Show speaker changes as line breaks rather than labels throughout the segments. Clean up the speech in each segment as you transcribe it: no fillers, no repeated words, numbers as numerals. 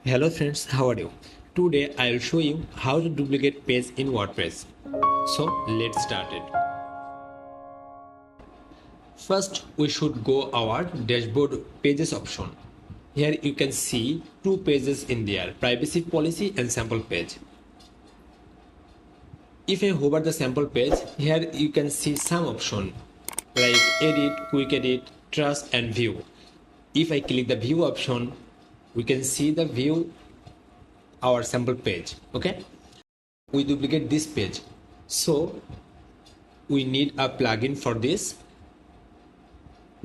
Hello friends, how are you? Today I will show you how to duplicate page in WordPress. So let's start it. First we should go our dashboard pages option. Here you can see two pages in there, privacy policy and sample page. If I hover the sample page, here you can see some option like edit, quick edit, trust and view. If I click the view option, we can see the view our sample page. Okay, we duplicate this page, so we need a plugin for this.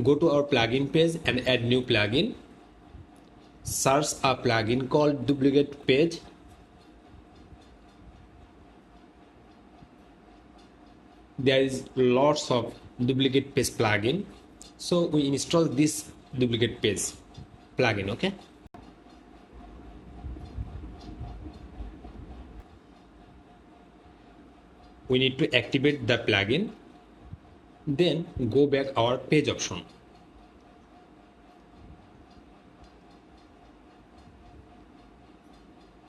Go to our plugin page and add new plugin. Search a plugin called duplicate page. There is lots of duplicate page plugin, so we install this duplicate page plugin. Okay, we need to activate the plugin, then go back our page option.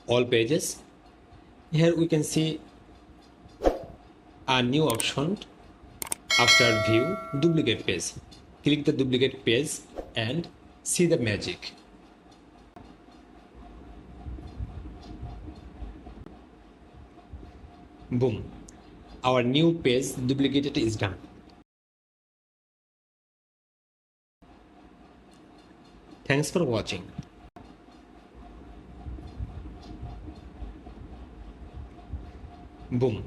All pages. Here we can see a new option after view duplicate page. Click the duplicate page and see the magic. Boom, our new page duplicated is done. Thanks for watching. Boom.